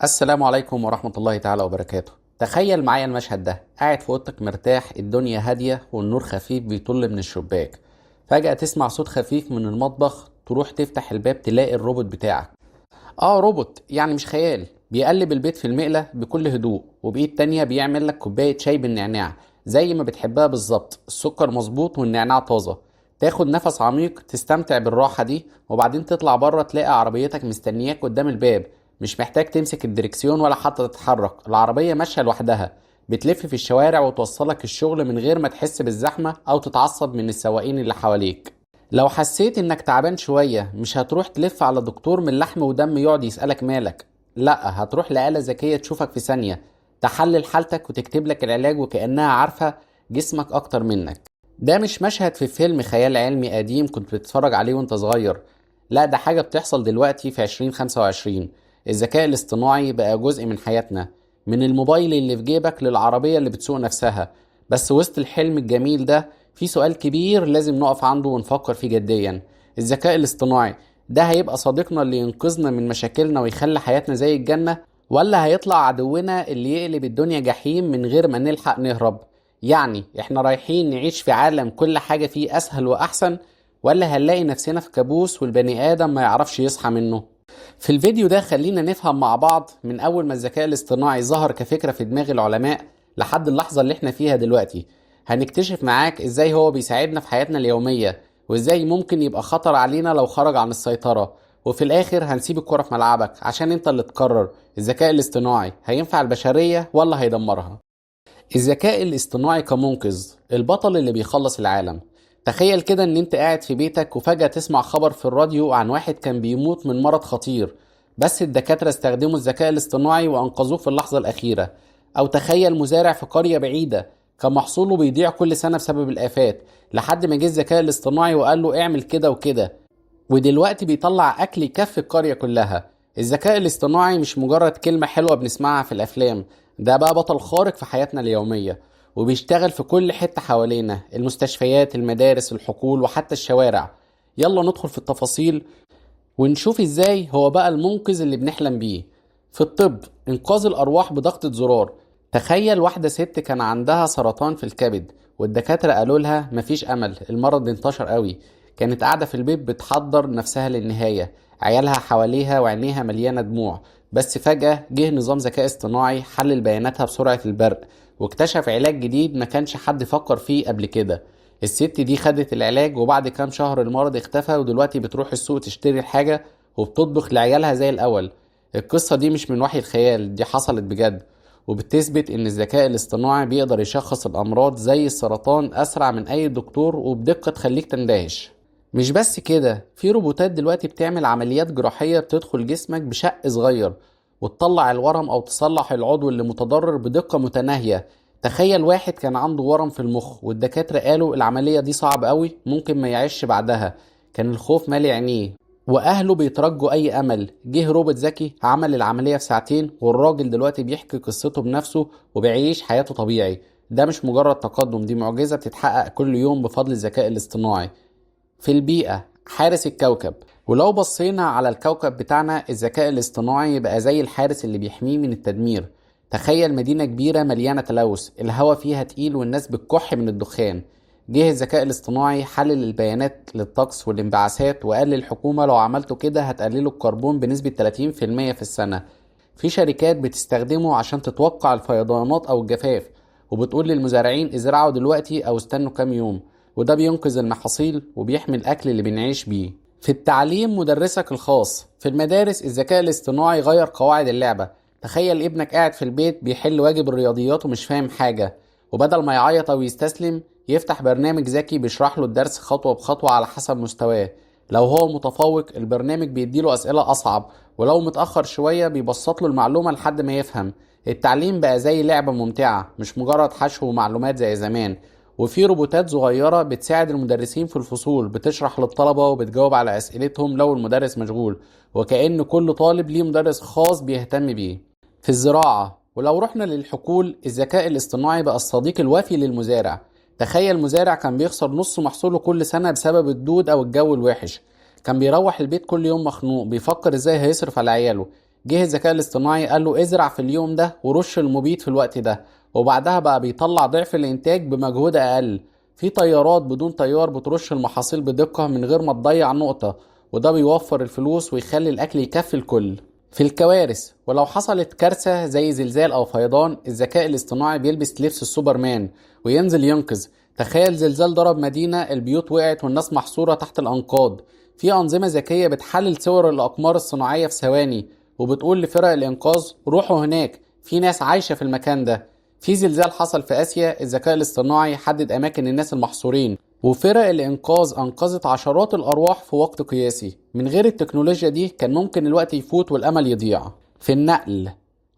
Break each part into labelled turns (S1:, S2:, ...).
S1: السلام عليكم ورحمة الله تعالى وبركاته. تخيل معايا المشهد ده، قاعد في اوضتك مرتاح، الدنيا هادية والنور خفيف بيطل من الشباك. فجأة تسمع صوت خفيف من المطبخ، تروح تفتح الباب تلاقي الروبوت بتاعك. روبوت يعني مش خيال، بيقلب البيض في المقلة بكل هدوء، وبإيد تانية بيعمل لك كوباية شاي بالنعناع زي ما بتحبها بالظبط، السكر مظبوط والنعناع طازة. تاخد نفس عميق تستمتع بالراحة دي، وبعدين تطلع بره تلاقي عربيتك مستنياك قدام الباب. مش محتاج تمسك الدركسيون ولا حتى تتحرك، العربية ماشية لوحدها، بتلف في الشوارع وتوصلك الشغل من غير ما تحس بالزحمة أو تتعصب من السواقين اللي حواليك. لو حسيت انك تعبان شوية، مش هتروح تلف على دكتور من لحم ودم يقعد يسألك مالك، لا، هتروح لآلة ذكية تشوفك في ثانية، تحلل حالتك وتكتب لك العلاج وكأنها عارفة جسمك أكتر منك. ده مش مشهد في فيلم خيال علمي قديم كنت بتتفرج عليه وانت صغير، لا، ده حاجة بتحصل دلوقتي في 2025. الذكاء الاصطناعي بقى جزء من حياتنا، من الموبايل اللي في جيبك للعربية اللي بتسوق نفسها. بس وسط الحلم الجميل ده في سؤال كبير لازم نقف عنده ونفكر فيه جديا. الذكاء الاصطناعي ده هيبقى صديقنا اللي ينقذنا من مشاكلنا ويخلي حياتنا زي الجنة، ولا هيطلع عدونا اللي يقلب الدنيا جحيم من غير ما نلحق نهرب؟ يعني احنا رايحين نعيش في عالم كل حاجة فيه أسهل وأحسن، ولا هنلاقي نفسنا في كابوس والبني آدم ما يعرفش يصحى منه؟ في الفيديو ده خلينا نفهم مع بعض من أول ما الذكاء الاصطناعي ظهر كفكرة في دماغ العلماء لحد اللحظة اللي احنا فيها دلوقتي. هنكتشف معاك ازاي هو بيساعدنا في حياتنا اليومية، وازاي ممكن يبقى خطر علينا لو خرج عن السيطرة. وفي الآخر هنسيب الكرة في ملعبك عشان انت اللي تقرر الذكاء الاصطناعي هينفع البشرية ولا هيدمرها. الذكاء الاصطناعي كمنقذ، البطل اللي بيخلص العالم. تخيل كده ان انت قاعد في بيتك وفجأة تسمع خبر في الراديو عن واحد كان بيموت من مرض خطير، بس الدكاترة استخدموا الذكاء الاصطناعي وانقذوه في اللحظة الأخيرة. او تخيل مزارع في قرية بعيدة كان محصوله بيضيع كل سنة بسبب الآفات، لحد ما جه الذكاء الاصطناعي وقال له اعمل كده وكده، ودلوقتي بيطلع أكل يكفي القرية كلها. الذكاء الاصطناعي مش مجرد كلمة حلوة بنسمعها في الأفلام، ده بقى بطل خارق في حياتنا اليومية، وبيشتغل في كل حتة حوالينا، المستشفيات، المدارس، الحقول، وحتى الشوارع. يلا ندخل في التفاصيل ونشوف ازاي هو بقى المنقذ اللي بنحلم بيه. في الطب، انقاذ الارواح بضغطة زرار. تخيل واحدة ست كان عندها سرطان في الكبد، والدكاترة قالوا لها مفيش امل، المرض انتشر قوي. كانت قاعدة في البيت بتحضر نفسها للنهاية، عيالها حواليها وعينيها مليانة دموع. بس فجأة جه نظام ذكاء اصطناعي حلل بياناتها بسرعة البرق، واكتشف علاج جديد ما كانش حد فكر فيه قبل كده. الست دي خدت العلاج، وبعد كام شهر المرض اختفى، ودلوقتي بتروح السوق تشتري الحاجة وبتطبخ لعيالها زي الأول. القصة دي مش من وحي الخيال، دي حصلت بجد، وبتثبت إن الذكاء الاصطناعي بيقدر يشخص الأمراض زي السرطان أسرع من أي دكتور وبدقة تخليك تندهش. مش بس كده، في روبوتات دلوقتي بتعمل عمليات جراحية بتدخل جسمك بشق صغير وتطلع الورم أو تصلح العضو اللي متضرر بدقة متناهية. تخيل واحد كان عنده ورم في المخ والدكاترة قالوا العملية دي صعب قوي، ممكن ما يعيش بعدها. كان الخوف مالي عينيه واهله بيترجوا اي امل. جه روبوت ذكي عمل العملية في ساعتين، والراجل دلوقتي بيحكي قصته بنفسه وبيعيش حياته طبيعي. ده مش مجرد تقدم، دي معجزة بتتحقق كل يوم بفضل الذكاء الاصطناعي. في البيئة، حارس الكوكب. ولو بصينا على الكوكب بتاعنا، الذكاء الاصطناعي يبقى زي الحارس اللي بيحميه من التدمير. تخيل مدينة كبيرة مليانة تلوث، الهواء فيها تقيل والناس بتكح من الدخان. جه الذكاء الاصطناعي حلل البيانات للطقس والانبعاثات وقال للحكومة لو عملتوا كده هتقللوا الكربون بنسبة 30% في السنة. في شركات بتستخدمه عشان تتوقع الفيضانات أو الجفاف، وبتقول للمزارعين ازرعوا دلوقتي أو استنوا كام يوم، وده بينقذ المحاصيل وبيحمي الأكل اللي بنعيش بيه. في التعليم، مدرسك الخاص. في المدارس، الذكاء الاصطناعي غير قواعد اللعبة. تخيل ابنك قاعد في البيت بيحل واجب الرياضيات ومش فاهم حاجة، وبدل ما يعيط أو يستسلم يفتح برنامج ذكي بيشرح له الدرس خطوة بخطوة على حسب مستواه. لو هو متفوق، البرنامج بيديله أسئلة أصعب، ولو متأخر شوية بيبسط له المعلومة لحد ما يفهم. التعليم بقى زي لعبة ممتعة، مش مجرد حشو معلومات زي زمان. وفي روبوتات صغيرة بتساعد المدرسين في الفصول، بتشرح للطلبة وبتجاوب على أسئلتهم لو المدرس مشغول، وكأن كل طالب ليه مدرس خاص بيهتم بيه. في الزراعة، ولو رحنا للحقول، الذكاء الاصطناعي بقى الصديق الوفي للمزارع. تخيل مزارع كان بيخسر نص محصوله كل سنة بسبب الدود أو الجو الوحش، كان بيروح البيت كل يوم مخنوق بيفكر ازاي هيصرف على عياله. جه الذكاء الاصطناعي قال له ازرع في اليوم ده ورش المبيد في الوقت ده، وبعدها بقى بيطلع ضعف الانتاج بمجهود اقل. في طيارات بدون طيار بترش المحاصيل بدقة من غير ما تضيع نقطة، وده بيوفر الفلوس ويخلي الاكل يكفي الكل. في الكوارث، ولو حصلت كارثة زي زلزال او فيضان، الذكاء الاصطناعي بيلبس لبس السوبرمان وينزل ينقذ. تخيل زلزال ضرب مدينة، البيوت وقعت والناس محصورة تحت الأنقاض. في أنظمة ذكية بتحلل صور الأقمار الصناعية في ثواني، وبتقول لفرق الإنقاذ روحوا هناك، في ناس عايشة في المكان ده. في زلزال حصل في آسيا، الذكاء الاصطناعي حدد أماكن الناس المحصورين، وفرق الإنقاذ أنقذت عشرات الأرواح في وقت قياسي. من غير التكنولوجيا دي كان ممكن الوقت يفوت والأمل يضيع. في النقل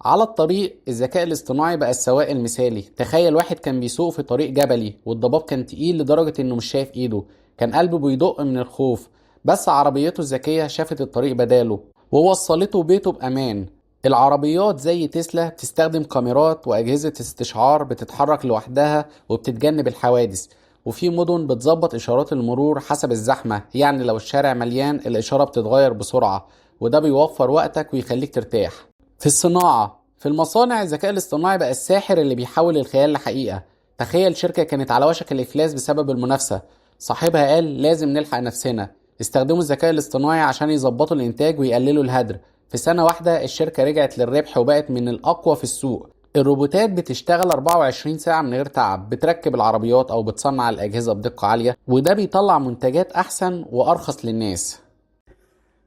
S1: على الطريق، الذكاء الاصطناعي بقى السواق المثالي. تخيل واحد كان بيسوق في طريق جبلي والضباب كان تقيل لدرجة انه مش شايف ايده، كان قلبه بيدق من الخوف، بس عربيته الذكية شافت الطريق بداله ووصلته بيته بأمان. العربيات زي تسلا بتستخدم كاميرات وأجهزة استشعار بتتحرك لوحدها وبتتجنب الحوادث. وفي مدن بتظبط إشارات المرور حسب الزحمة، يعني لو الشارع مليان الإشارة بتتغير بسرعة، وده بيوفر وقتك ويخليك ترتاح. في الصناعة، في المصانع، الذكاء الاصطناعي بقى الساحر اللي بيحول الخيال لحقيقة. تخيل شركة كانت على وشك الإفلاس بسبب المنافسة، صاحبها قال لازم نلحق نفسنا. استخدموا الذكاء الاصطناعي عشان يظبطوا الإنتاج ويقللوا الهدر. في سنة واحدة الشركة رجعت للربح وبقت من الأقوى في السوق. الروبوتات بتشتغل 24 ساعة من غير تعب، بتركب العربيات أو بتصنع الأجهزة بدقة عالية، وده بيطلع منتجات أحسن وأرخص للناس.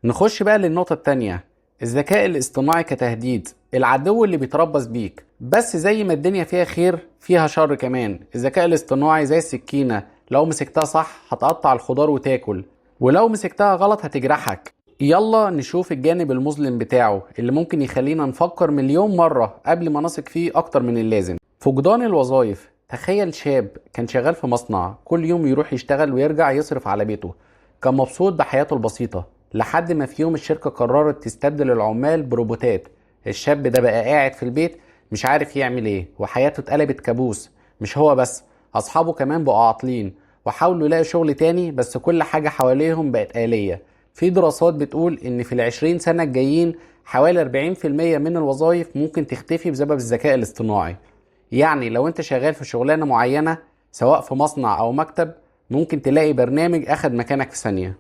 S1: نخش بقى للنقطة التانية، الذكاء الاصطناعي كتهديد، العدو اللي بيتربص بيك. بس زي ما الدنيا فيها خير فيها شر كمان. الذكاء الاصطناعي زي السكينة، لو مسكتها صح هتقطع الخضار وتاكل، ولو مسكتها غلط هتجرحك. يلا نشوف الجانب المظلم بتاعه اللي ممكن يخلينا نفكر مليون مرة قبل ما نثق فيه أكتر من اللازم. فقدان الوظائف. تخيل شاب كان شغال في مصنع، كل يوم يروح يشتغل ويرجع يصرف على بيته، كان مبسوط بحياته البسيطة، لحد ما في يوم الشركة قررت تستبدل العمال بروبوتات. الشاب ده بقى قاعد في البيت مش عارف يعمل ايه، وحياته اتقلبت كابوس. مش هو بس، أصحابه كمان بقوا عاطلين وحاولوا يلاقوا شغل تاني، بس كل حاجة حواليهم بقت آلية. في دراسات بتقول إن في ال20 سنة الجايين حوالي 40% من الوظائف ممكن تختفي بسبب الذكاء الاصطناعي. يعني لو انت شغال في شغلانة معينة سواء في مصنع أو مكتب، ممكن تلاقي برنامج أخد مكانك في ثانية.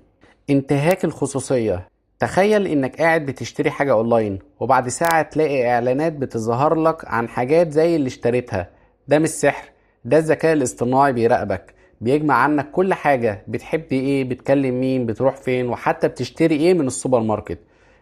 S1: انتهاك الخصوصية. تخيل انك قاعد بتشتري حاجة اونلاين وبعد ساعة تلاقي اعلانات بتظهر لك عن حاجات زي اللي اشتريتها. ده مش سحر، ده الذكاء الاصطناعي بيراقبك، بيجمع عنك كل حاجة، بتحب ايه، بتكلم مين، بتروح فين، وحتى بتشتري ايه من السوبر ماركت.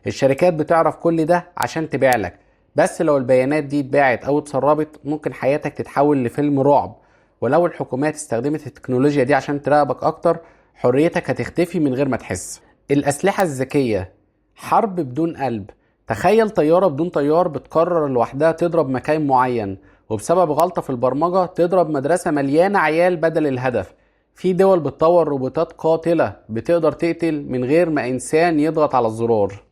S1: الشركات بتعرف كل ده عشان تبيع لك، بس لو البيانات دي اتباعت او اتسربت ممكن حياتك تتحول لفيلم رعب. ولو الحكومات استخدمت التكنولوجيا دي عشان تراقبك اكتر، حريتك هتختفي من غير ما تحس. الأسلحة الذكية. حرب بدون قلب. تخيل طيارة بدون طيار بتقرر لوحدها تضرب مكان معين، وبسبب غلطة في البرمجة تضرب مدرسة مليانة عيال بدل الهدف. في دول بتطور روبوتات قاتلة بتقدر تقتل من غير ما إنسان يضغط على الزرار.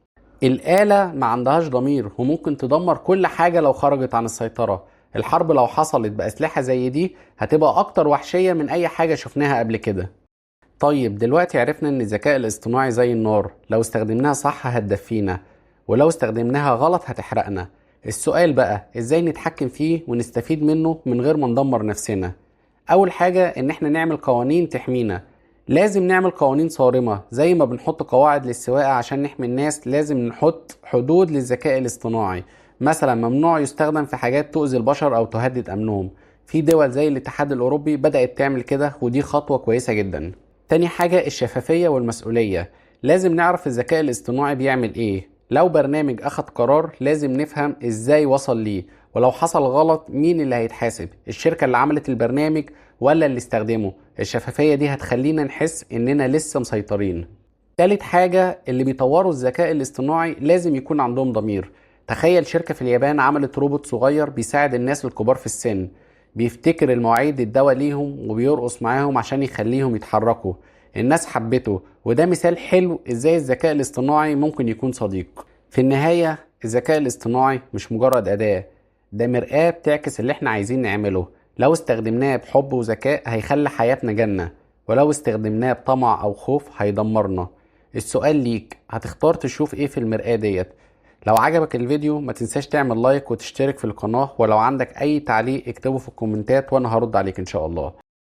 S1: الآلة ما عندهاش ضمير وممكن تدمر كل حاجة لو خرجت عن السيطرة. الحرب لو حصلت بأسلحة زي دي هتبقى أكتر وحشية من أي حاجة شفناها قبل كده. طيب دلوقتي عرفنا ان الذكاء الاصطناعي زي النار، لو استخدمناها صح هتدفينا، ولو استخدمناها غلط هتحرقنا. السؤال بقى ازاي نتحكم فيه ونستفيد منه من غير ما ندمر نفسنا؟ اول حاجة ان احنا نعمل قوانين تحمينا. لازم نعمل قوانين صارمة، زي ما بنحط قواعد للسواقة عشان نحمي الناس لازم نحط حدود للذكاء الاصطناعي. مثلا ممنوع يستخدم في حاجات تؤذي البشر او تهدد امنهم. في دول زي الاتحاد الاوروبي بدأت تعمل كده، ودي خطوة كويسة جدا. تاني حاجة الشفافية والمسؤولية. لازم نعرف الذكاء الاصطناعي بيعمل ايه. لو برنامج اخد قرار لازم نفهم ازاي وصل ليه، ولو حصل غلط مين اللي هيتحاسب، الشركة اللي عملت البرنامج ولا اللي استخدمه. الشفافية دي هتخلينا نحس اننا لسه مسيطرين. تالت حاجة اللي بيطوروا الذكاء الاصطناعي لازم يكون عندهم ضمير. تخيل شركة في اليابان عملت روبوت صغير بيساعد الناس الكبار في السن، بيفتكر المواعيد الدواء ليهم وبيرقص معاهم عشان يخليهم يتحركوا. الناس حبته، وده مثال حلو ازاي الذكاء الاصطناعي ممكن يكون صديق. في النهاية الذكاء الاصطناعي مش مجرد أداة، ده مرآة بتعكس اللي احنا عايزين نعمله. لو استخدمناه بحب وذكاء هيخلي حياتنا جنة، ولو استخدمناه بطمع أو خوف هيدمرنا. السؤال ليك، هتختار تشوف ايه في المرآة ديت؟ لو عجبك الفيديو ما تنساش تعمل لايك وتشترك في القناة، ولو عندك اي تعليق اكتبه في الكومنتات وانا هرد عليك ان شاء الله.